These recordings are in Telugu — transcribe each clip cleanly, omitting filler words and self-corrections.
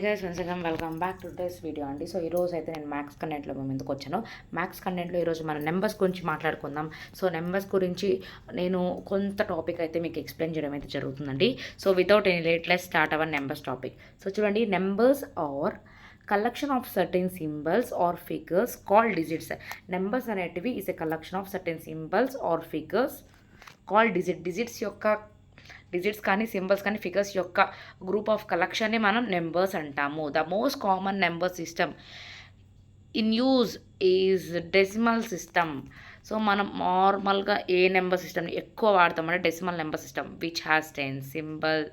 Guys once again welcome back to today's video అండి. సో ఈరోజు అయితే నేను మ్యాథ్స్ కంటెంట్లో మేము ఎందుకు వచ్చాను. మ్యాథ్స్ కంటెంట్లో ఈరోజు మన నెంబర్స్ గురించి మాట్లాడుకుందాం. సో నెంబర్స్ గురించి నేను కొంత టాపిక్ అయితే మీకు ఎక్స్ప్లెయిన్ చేయడం అయితే జరుగుతుందండి. So without any late let's start our numbers topic. So చూడండి, numbers are collection of certain symbols or figures called digits. Numbers అనేటివి is a collection of certain symbols or figures called digits కానీ సింబల్స్ కానీ ఫిగర్స్ యొక్క గ్రూప్ ఆఫ్ కలెక్షన్ని మనం నెంబర్స్ అంటాము. The most common number system in use is decimal system. So మనం నార్మల్గా ఏ నెంబర్ సిస్టమ్ని ఎక్కువ వాడతామంటే decimal number system which has 10 symbol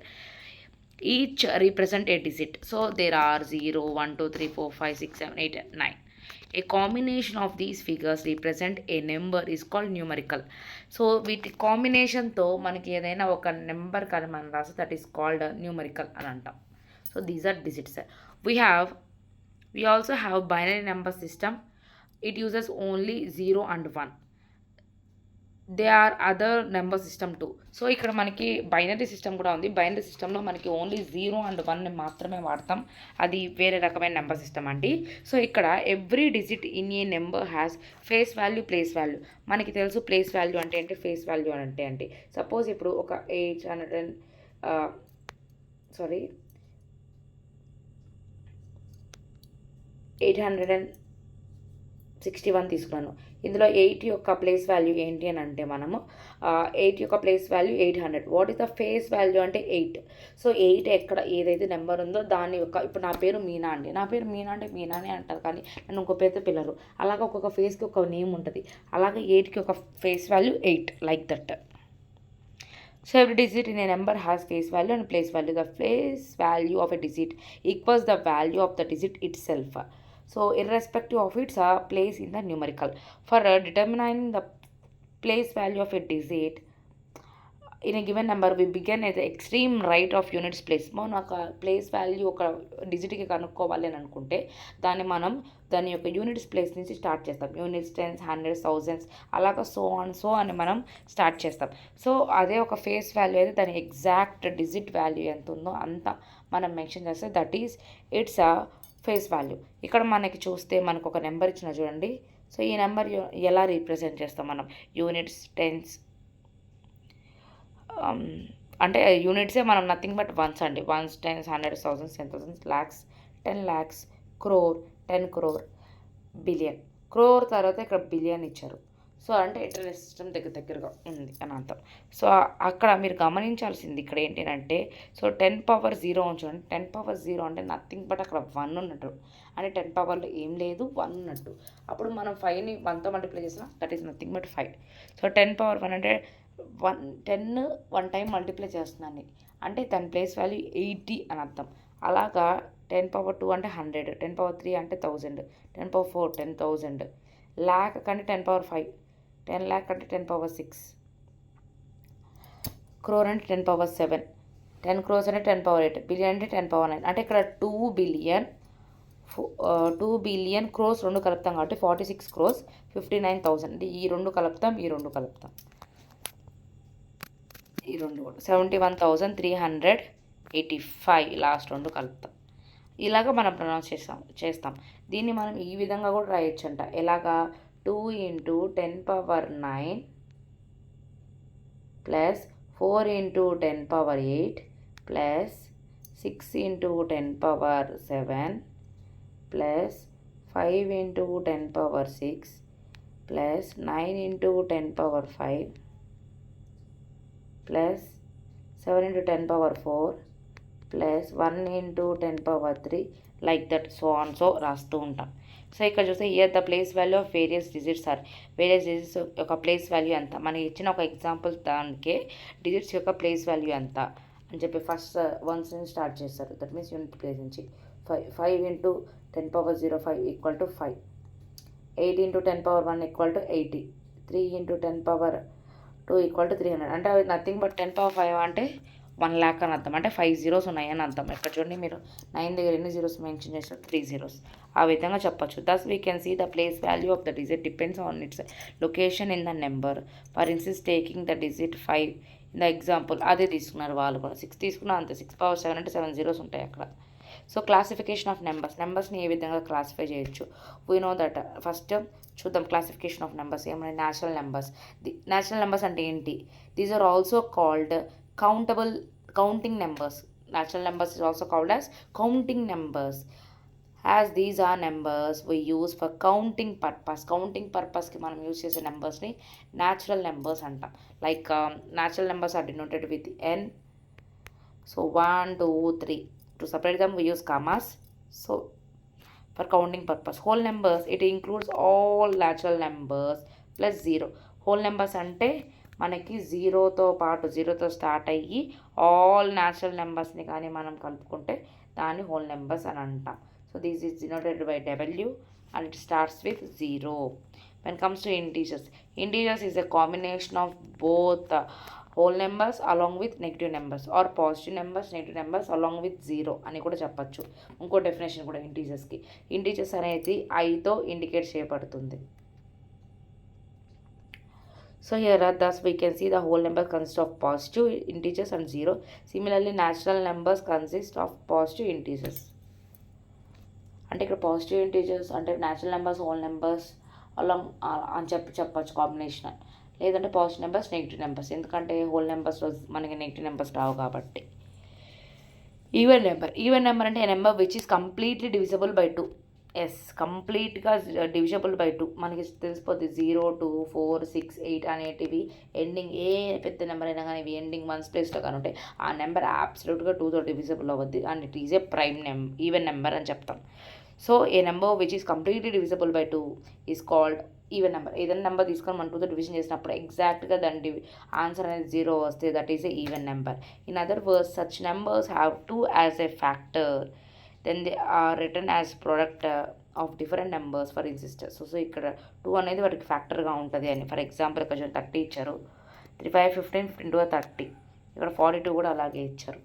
each represent a digit. So there are 0, 1, 2, 3, 4, 5, 6, 7, 8, 9. A combination of these figures represent a number is called numerical. So వీటి కాంబినేషన్తో మనకి ఏదైనా ఒక నెంబర్ కానీ మనం రాస్తే దట్ ఈస్ కాల్డ్ న్యూమరికల్ అని అంటాం. So these are digits. We also have binary number system. It uses only 0 and 1. They are other number system too. So ఇక్కడ మనకి బైనరీ సిస్టమ్ కూడా ఉంది. బైనరీ సిస్టంలో మనకి ఓన్లీ 0 and 1 మాత్రమే వాడతాం. అది వేరే రకమైన నెంబర్ సిస్టమ్ అండి. సో ఇక్కడ every digit in a number has face value, place value. మనకి తెలుసు ప్లేస్ వాల్యూ అంటే ఏంటి, ఫేస్ వాల్యూ అంటే ఏంటి. సపోజ్ ఇప్పుడు ఒక 861 తీసుకున్నాను. ఇందులో 8 యొక్క ప్లేస్ వాల్యూ ఏంటి అని అంటే మనము 8 యొక్క place value 800. What is the face value అంటే 8. సో 8 ఎక్కడ ఏదైతే నెంబర్ ఉందో దాని యొక్క, ఇప్పుడు నా పేరు మీనా అండి. నా పేరు మీనా అంటే మీనానే అంటారు, కానీ నన్ను ఇంకో పేరుతో పిల్లరు. అలాగే ఒక్కొక్క ఫేస్కి ఒక నేమ్ ఉంటుంది. అలాగే 8కి ఒక face value 8, like that. So every digit in a number has face value and place value. The face value of a digit equals the value of the digit itself. So irrespective of its place in the numerical. For determining the place value of a digit in a given number, we begin at the extreme right of units place. మనం ఒక ప్లేస్ వాల్యూ ఒక డిజిట్కి కనుక్కోవాలి అని అనుకుంటే దాని యొక్క యూనిట్స్ ప్లేస్ నుంచి స్టార్ట్ చేస్తాం. యూనిట్స్, టెన్స్, హండ్రెడ్స్, థౌజండ్స్, అలాగా సో అని మనం స్టార్ట్ చేస్తాం. సో అదే ఒక ఫేస్ వాల్యూ అయితే దాని ఎగ్జాక్ట్ డిజిట్ వాల్యూ ఎంత ఉందో అంత మనం మెన్షన్ చేస్తే that is its face value. ఇక్కడ మనకి చూస్తే మనకు ఒక నెంబర్ ఇచ్చిన చూడండి. సో ఈ నెంబర్ ఎలా రీప్రజెంట్ చేస్తాం మనం, యూనిట్స్, టెన్స్, అంటే యూనిట్సే మనం నథింగ్ బట్ వన్స్ అండి. Ones, tens, hundreds, thousands, 10,000, lakhs, 10 lakhs, crore, 10 crore, billion. Crore తర్వాత ఇక్కడ బిలియన్ ఇచ్చారు. సో అంటే ఇంటర్నెట్ సిస్టమ్ దగ్గరగా ఉంది అని అర్థం. సో అక్కడ మీరు గమనించాల్సింది ఇక్కడ ఏంటంటే, సో 10^0 ఉంచండి. 10^0 అంటే నథింగ్ బట్ అక్కడ 1 ఉన్నట్టు, అంటే 10 పవర్లో ఏం లేదు, 1 ఉన్నట్టు. అప్పుడు మనం 5ని 1తో మల్టిప్లై చేసినా that is nothing but 5. So 10^1 అంటే 10 1 టైం మల్టిప్లై చేస్తున్నాను అంటే దాని ప్లేస్ వాల్యూ 80 అని అర్థం. అలాగా 10^2 అంటే 100, 10^3 అంటే 1000, 10^4 10,000, ల్యాక్ అంటే 10^5, 10 lakh అంటే 10^6, క్రోర్ అంటే 10^7, 10 crores అంటే 10^8, బిలియన్ అంటే 10^9. అంటే ఇక్కడ 2 బిలియన్ క్రోర్స్ రెండు కలుపుతాం కాబట్టి 46 crores 59,000. అంటే ఈ రెండు కలుపుతాం 71,385 లాస్ట్ రెండు కలుపుతాం. ఇలాగ మనం ప్రొనౌన్స్ చేస్తాం. దీన్ని మనం ఈ విధంగా కూడా రాయొచ్చంట. ఎలాగా, 2 × 10^9 plus 4 × 10^8 plus 6 × 10^7 plus 5 × 10^6 plus 9 × 10^5 plus 7 × 10^4 plus 1 × 10^3, like that, so రాస్తూ ఉంటాం. సో ఇక్కడ చూస్తే here the place value of various digits యొక్క ప్లేస్ వాల్యూ ఎంత. మనకి ఇచ్చిన ఒక ఎగ్జాంపుల్ దానికే డిజిట్స్ యొక్క ప్లేస్ వాల్యూ ఎంత అని చెప్పి ఫస్ట్ వన్స్ నుంచి స్టార్ట్ చేస్తారు. దట్ మీన్స్ యూనిట్ ప్లేస్ నుంచి 5 × 10^05 = 5, 8 × 10^1 = 80, 3 × 10^2 = 300. అంటే అవి నథింగ్ బట్ 10^5 అంటే 1 lakh అని అర్థం. అంటే 5 zeros ఉన్నాయని అర్థం. ఇక్కడ చూడండి, మీరు 9 దగ్గర ఎన్ని జీరోస్ మెన్షన్ చేస్తారు, 3 zeros. ఆ విధంగా చెప్పచ్చు. Thus we can see the place value of the digit depends on its location in the number. For instance taking the digit 5 in the example, అదే తీసుకున్నారు వాళ్ళు కూడా. 6 తీసుకున్నా అంతే. 6^7 అంటే 7 zeros ఉంటాయి అక్కడ. సో క్లాసిఫికేషన్ ఆఫ్ నెంబర్స్ని ఏ విధంగా క్లాసిఫై చేయొచ్చు? We know that. ఫస్ట్ చూద్దాం క్లాసిఫికేషన్ ఆఫ్ నెంబర్స్. ఏమైనా న్యాచురల్ నెంబర్స్. న్యాచురల్ నెంబర్స్ అంటే ఏంటి? These are also called counting numbers. Natural numbers is also called as counting numbers, as these are numbers we use for counting purpose కి మనం యూజ్ చేసే నెంబర్స్ని న్యాచురల్ నెంబర్స్ అంటాం. Like natural numbers are denoted with n. So 1 2 3 to separate them we use commas. So for counting purpose, whole numbers, it includes all natural numbers plus 0. whole numbers అంటే మనకి జీరోతో స్టార్ట్ అయ్యి ఆల్ న్యాచురల్ నెంబర్స్ని కానీ మనం కలుపుకుంటే దాన్ని హోల్ నెంబర్స్ అని అంటాం. So this is denoted by W and it starts with 0. when it comes to integers is a combination of both whole numbers along with negative numbers or positive numbers negative numbers along with 0 అని కూడా చెప్పచ్చు. ఇంకో డెఫినేషన్ కూడా ఇంటీజర్స్ అనేది ఐతో ఇండికేట్ చేయబడుతుంది. So here thus we can see the whole number consists of positive integers and 0. Similarly natural numbers consist of positive integers. అంటే ఇక్కడ పాజిటివ్ ఇంటీజర్స్ అంటే natural numbers whole numbers along అని చెప్పచ్చు కాంబినేషన్. లేదంటే పాజిటివ్ నెంబర్స్ నెగిటివ్ నెంబర్స్, ఎందుకంటే హోల్ నెంబర్స్లో మనకి నెగిటివ్ నెంబర్స్ రావు కాబట్టి. ఈవెన్ నెంబర్ అంటే number which is completely divisible by 2. కంప్లీట్గా డివిజబుల్ బై 2 మనకి తెలిసిపోద్ది. 0 2 4 6 8 అనేటివి ఎండింగ్ ఏ పెద్ద నెంబర్ అయినా కానీ ఇవి ఎండింగ్ 1's ప్లేస్లో కానీ ఉంటే ఆ నెంబర్ అబ్సల్యూట్గా 2తో డివిజబుల్ అవ్వద్ది and it is a prime even number అని చెప్తాం. So a number which is completely divisible by 2 is called even number. ఏదైనా నెంబర్ తీసుకొని మనం 2తో డివిజన్ చేసినప్పుడు ఎగ్జాక్ట్గా దాని ఆన్సర్ అనేది 0 వస్తే that is a even number. In other words such numbers have 2 as a factor, then they are written as product of different numbers for existence. So ఇక్కడ 2 అనేది వాటికి ఫ్యాక్టర్గా ఉంటుంది అని. ఫర్ ఎగ్జాంపుల్ ఇక్కడ 30 ఇచ్చారు, 3 5 15 15 2 30. ఇక్కడ 42 కూడా అలాగే ఇచ్చారు.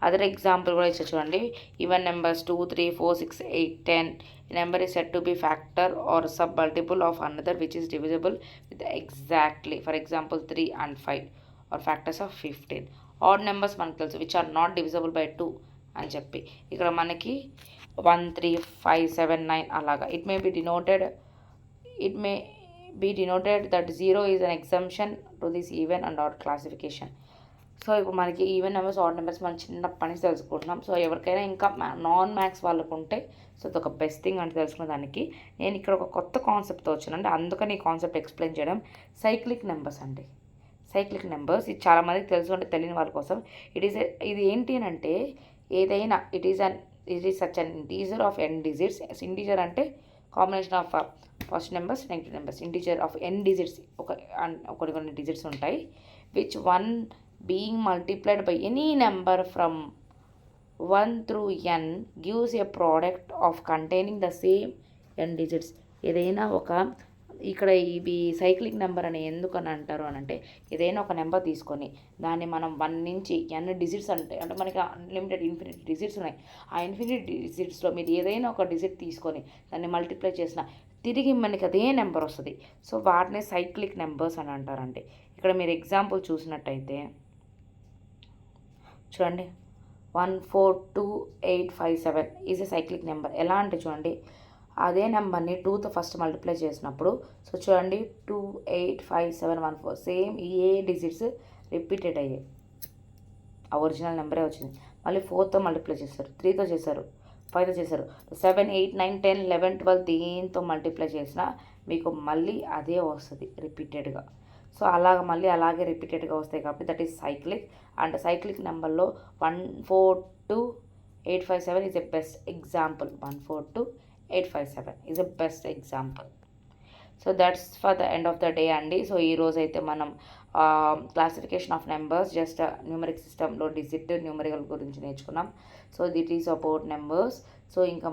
అదర్ ఎగ్జాంపుల్ కూడా ఇచ్చారు చూడండి. Even numbers 2 3 4 6 8 10. ఈ number is said to be factor or sub multiple of another which is divisible with exactly. For example 3 and 5 or factors of 15. Odd numbers మనకు తెలుసు which are not divisible by 2 అని చెప్పి. ఇక్కడ మనకి 1 3 5 7 9 అలాగా. It may be denoted that 0 is an exemption to this even and odd classification. So ఇప్పుడు మనకి ఈవెన్ నెంబర్స్ ఆడ్ నెంబర్స్ మనం చిన్నప్పటి నుంచి తెలుసుకుంటున్నాం. సో ఎవరికైనా ఇంకా నాన్ మ్యాథ్స్ వాళ్ళకు ఉంటే సో ఇది ఒక బెస్ట్ థింగ్ అంటే తెలుసుకున్న దానికి నేను ఇక్కడ ఒక కొత్త కాన్సెప్ట్తో వచ్చాను. అంటే అందుకని ఈ కాన్సెప్ట్ ఎక్స్ప్లెయిన్ చేయడం. సైక్లిక్ నెంబర్స్ అండి. సైక్లిక్ నెంబర్స్ ఇది చాలామందికి తెలుసు అంటే తెలియని వాళ్ళ కోసం ఇది ఏంటి అని అంటే ఏదైనా it is such an integer of n digits. Integer అంటే combination of positive numbers negative numbers. Integer of n digits కొన్ని డిజిట్స్ ఉంటాయి. Which one being multiplied by any number from 1 through n gives a product of containing the same n digits. ఏదైనా ఒక ఇక్కడ ఇవి సైక్లిక్ నెంబర్ అని ఎందుకని అంటారు అని అంటే ఏదైనా ఒక నెంబర్ తీసుకొని దాన్ని మనం 1 నుంచి n డిజిట్స్ అంటే మనకి అన్లిమిటెడ్ ఇన్ఫినిట్ డిజిట్స్ ఉన్నాయి. ఆ ఇన్ఫినిట్ డిజిట్స్లో మీరు ఏదైనా ఒక డిజిట్ తీసుకొని దాన్ని మల్టిప్లై చేసిన తిరిగి మనకి అదే నెంబర్ వస్తుంది. సో వాటిని సైక్లిక్ నెంబర్స్ అని అంటారండి. ఇక్కడ మీరు ఎగ్జాంపుల్ చూసినట్టయితే చూడండి 142,857 ఈజ్ ఏ సైక్లిక్ నెంబర్. ఎలా అంటే చూడండి అదే నెంబర్ని 2తో ఫస్ట్ మల్టిప్లై చేసినప్పుడు సో చూడండి 2 8 5 7 1 4 సేమ్ ఏ డిజిట్స్ రిపీటెడ్ అయ్యాయి. ఆ ఒరిజినల్ నెంబరే వచ్చింది. మళ్ళీ 4తో మల్టిప్లై చేశారు, 3తో చేశారు, 5తో చేశారు, 7 8 9 10 11 12 దీంతో మల్టిప్లై చేసినా మీకు మళ్ళీ అదే వస్తుంది రిపీటెడ్గా. సో అలాగే రిపీటెడ్గా వస్తాయి కాబట్టి that is cyclic. And cyclic నెంబర్లో 142,857 is a best example. 142,857 is a best example. So that's for the end of the day అండి. సో ఈరోజు అయితే మనం classification of numbers just numeric సిస్టంలో డిజిట్ న్యూమరికల్ గురించి నేర్చుకున్నాం. So that is about numbers. So ఇంకా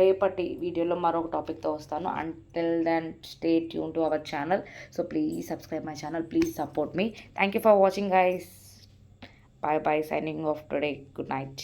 రేపటి వీడియోలో మరొక టాపిక్తో వస్తాను. Until then stay tune to our channel. So please subscribe my channel, please support me. Thank you for watching guys. Bye bye, signing off today. Good night.